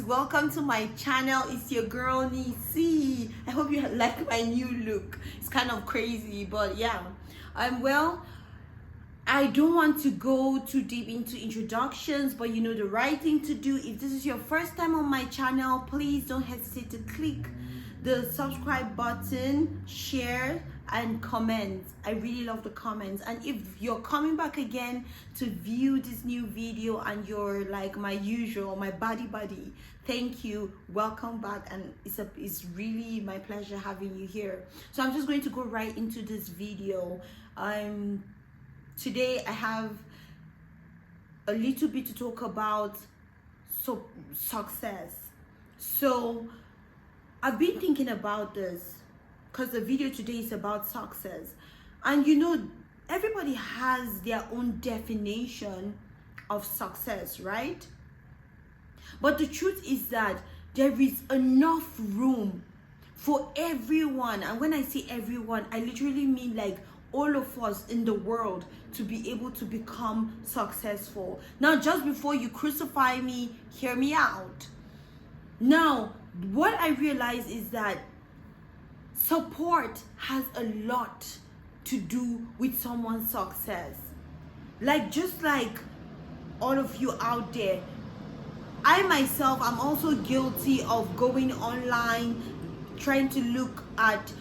welcome to my channel. It's your girl Nisi. I hope you like my new look. It's kind of crazy, but yeah. Well, I don't want to go too deep into introductions, but you know the right thing to do. If this is your first time on my channel, please don't hesitate to click the subscribe button, share and comment. I really love the comments. And if you're coming back again to view this new video and you're like my usual, my buddy, thank you, welcome back, and it's really my pleasure having you here. So I'm just going to go right into this video. Today I have a little bit to talk about success. So I've been thinking about this because the video today is about success, and you know everybody has their own definition of success, right? But the truth is that there is enough room for everyone, and when I say everyone, I literally mean like all of us in the world to be able to become successful. Now, just before you crucify me, hear me out. Now, what I realize is that support has a lot to do with someone's success. Just like all of you out there, I myself am also guilty of going online, trying to look at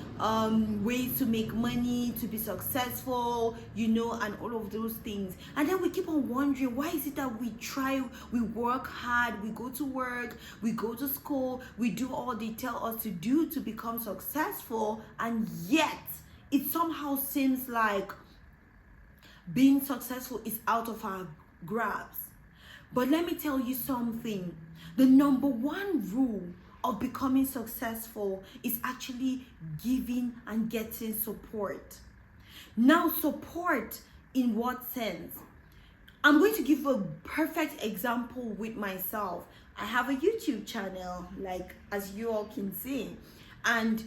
ways to make money, to be successful, you know, and all of those things. And then we keep on wondering, why is it that we work hard, we go to work, we go to school, we do all they tell us to do to become successful, and yet it somehow seems like being successful is out of our grasp. But let me tell you something. The number one rule of becoming successful is actually giving and getting support. Now, support in what sense? I'm going to give a perfect example with myself. I have a YouTube channel, like as you all can see, and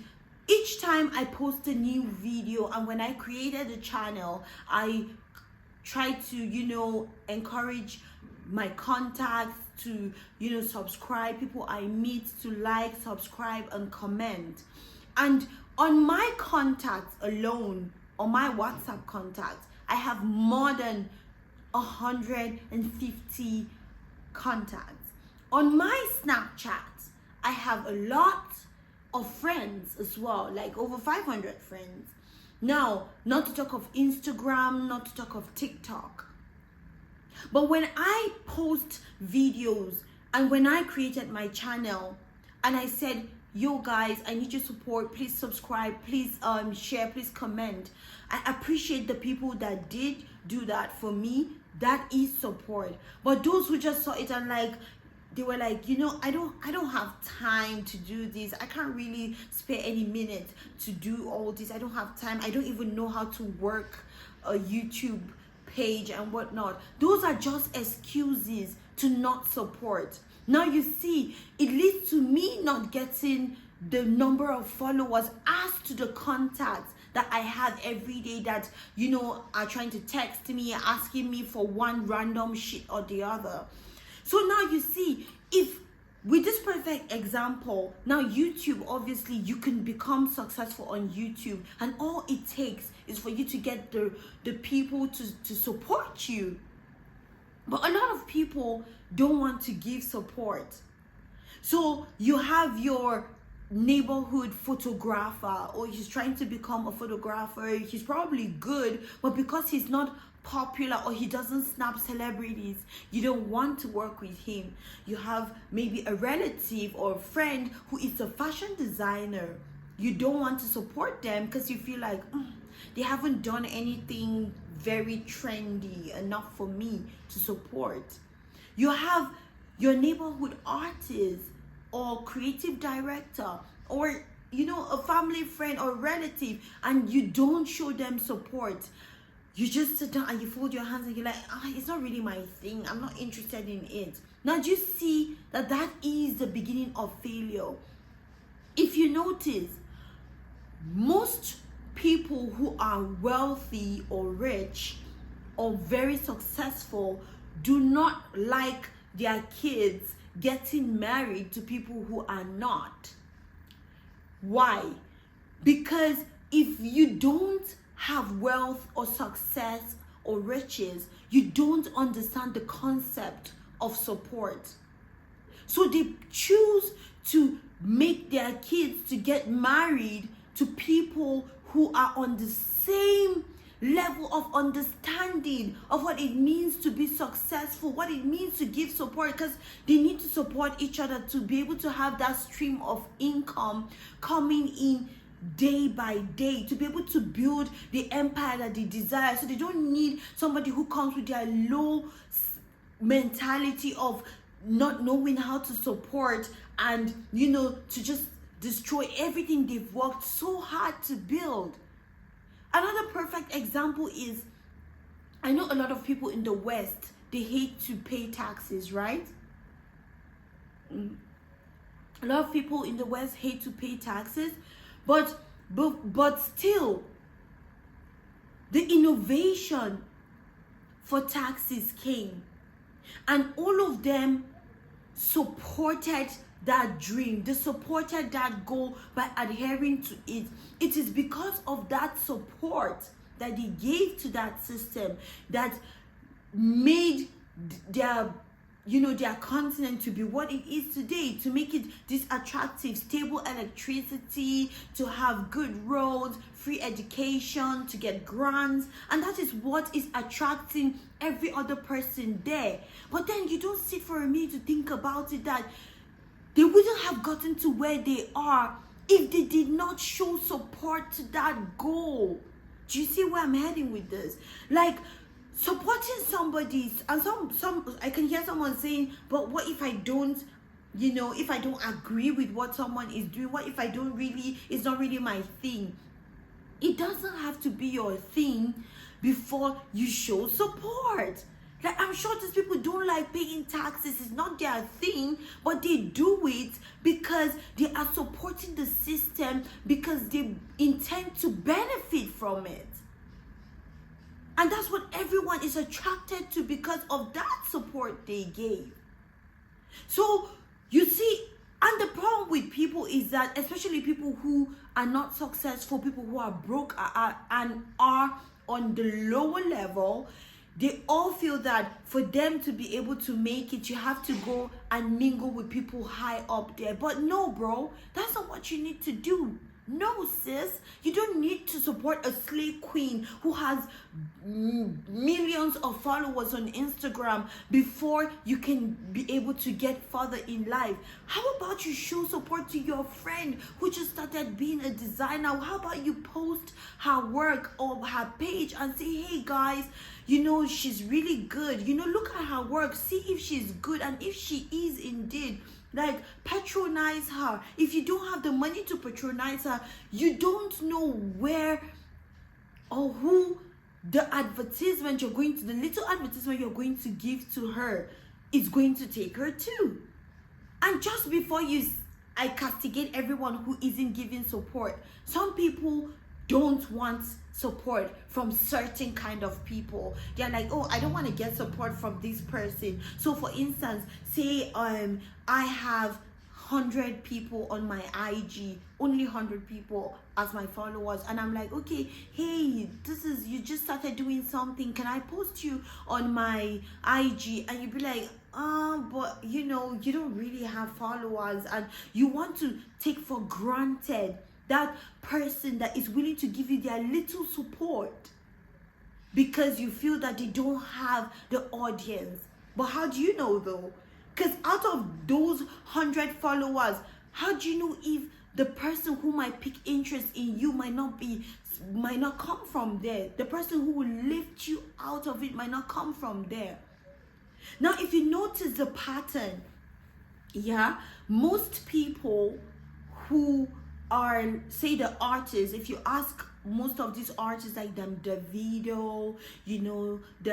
each time I post a new video, and when I created the channel, I try to, you know, encourage my contacts to, you know, subscribe, people I meet to like, subscribe and comment. And on my contacts alone, on my WhatsApp contacts, I have more than 150 contacts. On my Snapchat, I have a lot of friends as well, like over 500 friends. Now, not to talk of Instagram, not to talk of TikTok. But when I post videos and when I created my channel and I said, yo guys, I need your support, please subscribe, please share, please comment, I appreciate the people that did do that for me. That is support. But those who just saw it and like, they were like, you know, I don't have time to do this. I can't really spare any minutes to do all this. I don't have time. I don't even know how to work a YouTube page and whatnot. Those are just excuses to not support. Now you see, it leads to me not getting the number of followers as to the contacts that I have every day that, you know, are trying to text me, asking me for one random shit or the other. So now you see, if with this perfect example, now YouTube, obviously you can become successful on YouTube, and all it takes is for you to get the people to support you. But a lot of people don't want to give support. So you have your neighborhood photographer, or he's trying to become a photographer. He's probably good, but because he's not popular or he doesn't snap celebrities, you don't want to work with him. You have maybe a relative or a friend who is a fashion designer. You don't want to support them because you feel like they haven't done anything very trendy enough for me to support. You have your neighborhood artist or creative director, or you know, a family friend or relative, and you don't show them support. You just sit down and you fold your hands and you're like, it's not really my thing, I'm not interested in it. Now do you see that is the beginning of failure? If you notice, most people who are wealthy or rich or very successful do not like their kids getting married to people who are not. Why? Because if you don't have wealth or success or riches, you don't understand the concept of support. So they choose to make their kids to get married to people who are on the same level of understanding of what it means to be successful, what it means to give support, because they need to support each other to be able to have that stream of income coming in day by day, to be able to build the empire that they desire. So they don't need somebody who comes with their low mentality of not knowing how to support and, you know, to just destroy everything they've worked so hard to build. Another perfect example is, I know a lot of people in the West, they hate to pay taxes, right? A lot of people in the West hate to pay taxes, but still, the innovation for taxes came, and all of them supported that dream. They supported that goal by adhering to it. It is because of that support that they gave to that system that made their, you know, their continent to be what it is today, to make it this attractive, stable electricity, to have good roads, free education, to get grants. And that is what is attracting every other person there. But then you don't sit for a minute to think about it, that they wouldn't have gotten to where they are if they did not show support to that goal. Do you see where I'm heading with this? Like, supporting somebody, and some I can hear someone saying, but what if I don't, you know, if I don't agree with what someone is doing? What if I don't really, it's not really my thing? It doesn't have to be your thing before you show support. Like, I'm sure these people don't like paying taxes. It's not their thing, but they do it because they are supporting the system, because they intend to benefit from it. And that's what everyone is attracted to, because of that support they gave. So, you see, and the problem with people is that, especially people who are not successful, people who are broke and are on the lower level, they all feel that for them to be able to make it, you have to go and mingle with people high up there. But no, bro, that's not what you need to do. No, sis, you don't need to support a slave queen who has millions of followers on Instagram before you can be able to get further in life. How about you show support to your friend who just started being a designer? How about you post her work or her page and say, hey guys, you know, she's really good. You know, look at her work. See if she's good. And if she is indeed, like, patronize her. If you don't have the money to patronize her, you don't know where or who the advertisement you're going to, the little advertisement you're going to give to her is going to take her to. And just before I castigate everyone who isn't giving support, some people don't want support from certain kind of people. They're like, oh, I don't want to get support from this person. So for instance, say I have 100 people on my IG, only 100 people as my followers, and I'm like, okay, hey, you just started doing something, can I post you on my IG? And you'd be like, but you know, you don't really have followers, and you want to take for granted that person that is willing to give you their little support because you feel that they don't have the audience. But how do you know though? Because out of those 100 followers, how do you know if the person who might pick interest in you might not come from there? The person who will lift you out of it might not come from there. Now, if you notice the pattern, yeah, most people who are, say, the artists, if you ask most of these artists like the video, you know, the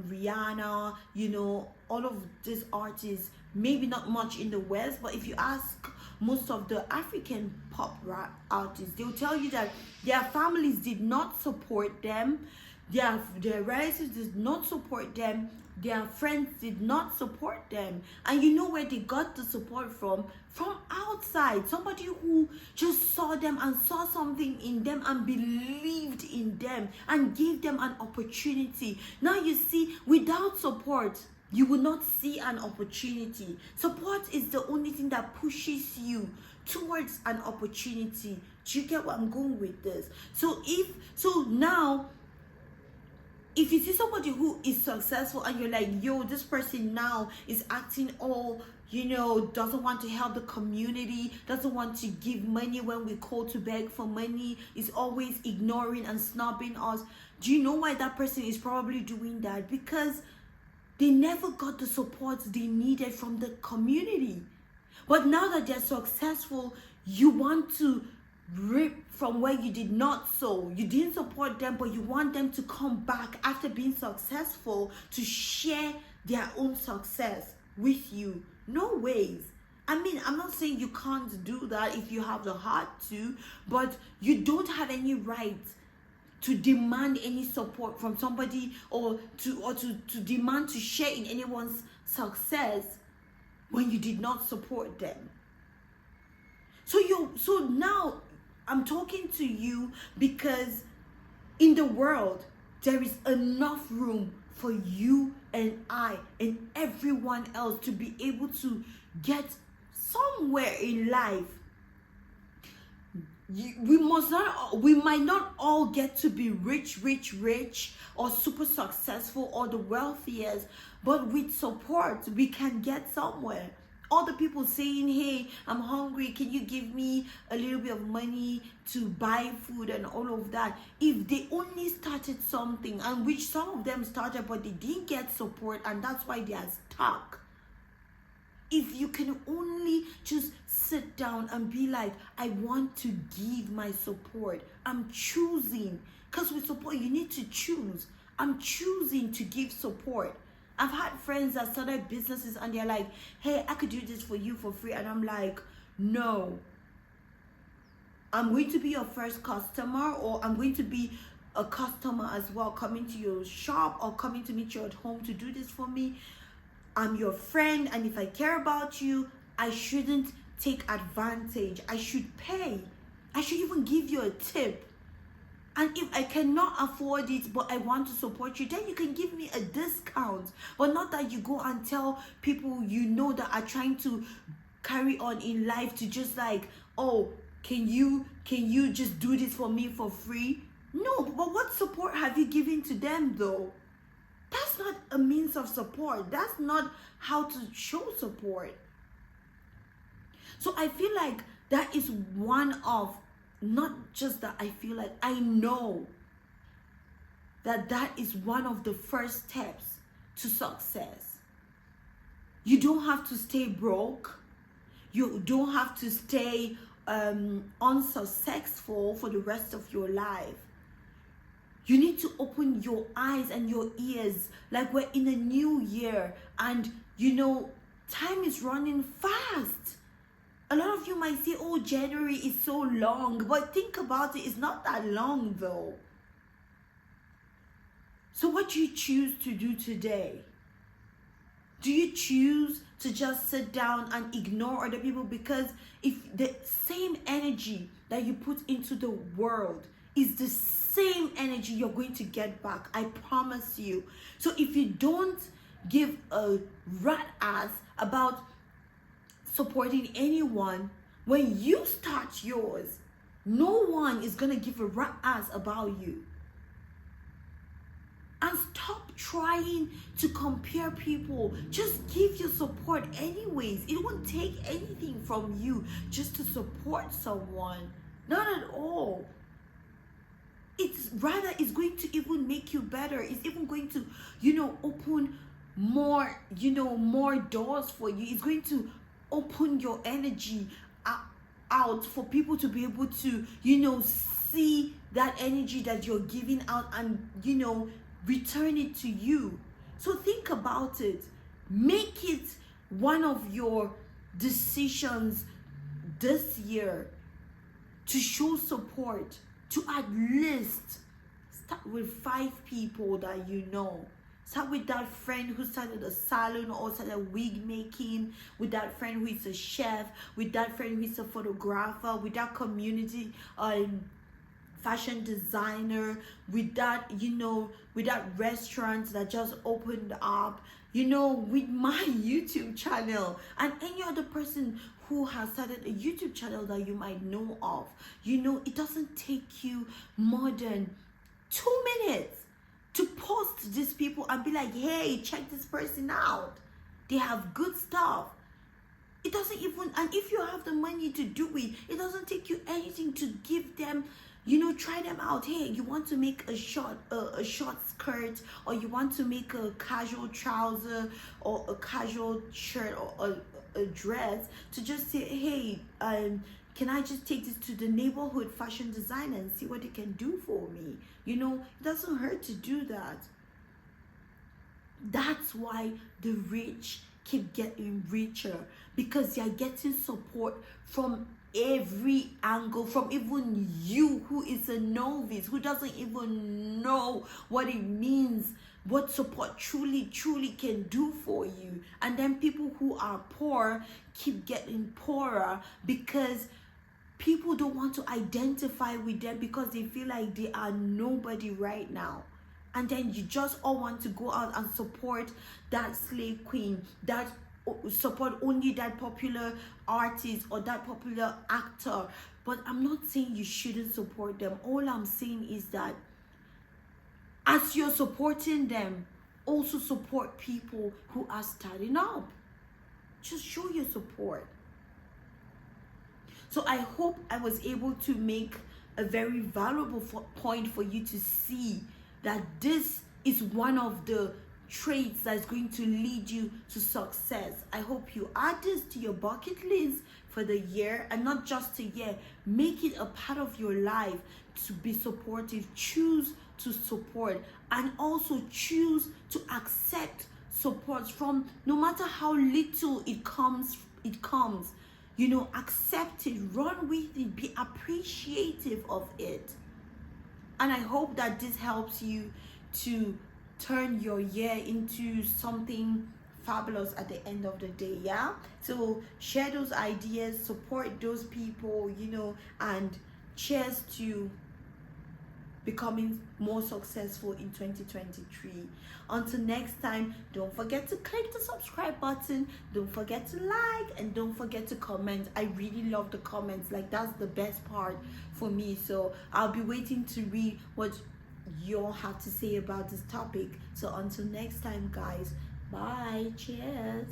Rihanna, you know, all of these artists, maybe not much in the West, but if you ask most of the African pop rap artists, they'll tell you that their families did not support them. their relatives did not support them, their friends did not support them. And you know where they got the support from? From outside. Somebody who just saw them and saw something in them and believed in them and gave them an opportunity. Now you see, without support, you will not see an opportunity. Support is the only thing that pushes you towards an opportunity. Do you get where I'm going with this? So now, if you see somebody who is successful and you're like, yo, this person now is acting all, doesn't want to help the community, doesn't want to give money when we call to beg for money, is always ignoring and snubbing us. Do you know why that person is probably doing that? Because they never got the support they needed from the community. But now that they're successful, you want to rip from where you did not sow. You didn't support them, but you want them to come back after being successful to share their own success with you. No ways. I mean, I'm not saying you can't do that if you have the heart to, but you don't have any right to demand any support from somebody or to demand to share in anyone's success when you did not support them. So now I'm talking to you because in the world there is enough room for you and I and everyone else to be able to get somewhere in life. We might not all get to be rich or super successful or the wealthiest, but with support we can get somewhere. All the people saying, hey, I'm hungry, can you give me a little bit of money to buy food and all of that? If they only started something, and which some of them started but they didn't get support and that's why they are stuck. If you can only just sit down and be like, I want to give my support. I'm choosing. Because with support, you need to choose. I'm choosing to give support. I've had friends that started businesses and they're like, hey, I could do this for you for free. And I'm like, no. I'm going to be your first customer, or I'm going to be a customer as well, coming to your shop or coming to meet you at home to do this for me. I'm your friend, and if I care about you, I shouldn't take advantage. I should pay. I should even give you a tip. And if I cannot afford it, but I want to support you, then you can give me a discount. But not that you go and tell people that are trying to carry on in life to just like, oh, can you just do this for me for free? No, but what support have you given to them though? That's not a means of support. That's not how to show support. So I feel like that is one of, not just that I feel like, I know that is one of the first steps to success. You don't have to stay broke. You don't have to stay unsuccessful for the rest of your life. You need to open your eyes and your ears, like we're in a new year and time is running fast. A lot of you might say, oh, January is so long, but think about it, it's not that long though. So what do you choose to do today? Do you choose to just sit down and ignore other people? Because if the same energy that you put into the world is the same energy you're going to get back, I promise you. So if you don't give a rat ass about supporting anyone, when you start yours, no one is gonna give a rat ass about you. And stop trying to compare people. Just give your support anyways. It won't take anything from you just to support someone. Not at all. It's going to even make you better. It's even going to, open more, more doors for you. It's going to open your energy out for people to be able to, see that energy that you're giving out and, return it to you. So think about it. Make it one of your decisions this year to show support, to at least Start with 5 people that you know. Start with that friend who started a salon or started wig making, with that friend who is a chef, with that friend who is a photographer, with that community fashion designer, with that, with that restaurant that just opened up, with my YouTube channel, and any other person who has started a YouTube channel that you might know of. It doesn't take you more than 2 minutes to post these people and be like, hey, check this person out. They have good stuff. It doesn't even, and if you have the money to do it, it doesn't take you anything to give them, try them out. Hey, you want to make a short skirt, or you want to make a casual trouser or a casual shirt or a dress, to just say, hey, can I just take this to the neighborhood fashion designer and see what they can do for me? It doesn't hurt to do that. That's why the rich keep getting richer, because they're getting support from every angle, from even you who is a novice, who doesn't even know what it means, what support truly can do for you. And then people who are poor keep getting poorer, because people don't want to identify with them, because they feel like they are nobody right now. And then you just all want to go out and support that slave queen, that support only that popular artist or that popular actor. But I'm not saying you shouldn't support them. All I'm saying is that as you're supporting them, also support people who are starting up. Just show your support. So I hope I was able to make a very valuable point for you to see that this is one of the traits that's going to lead you to success. I hope you add this to your bucket list for the year, and not just a year. Make it a part of your life to be supportive. Choose to support, and also choose to accept support from, no matter how little it comes. Accept it, run with it, be appreciative of it. And I hope that this helps you to turn your year into something fabulous at the end of the day. Yeah, so share those ideas, support those people, and cheers to becoming more successful in 2023. Until next time, don't forget to click the subscribe button, don't forget to like, and don't forget to comment. I really love the comments. Like, that's the best part for me. So I'll be waiting to read what you all have to say about this topic. So until next time, guys, bye, cheers.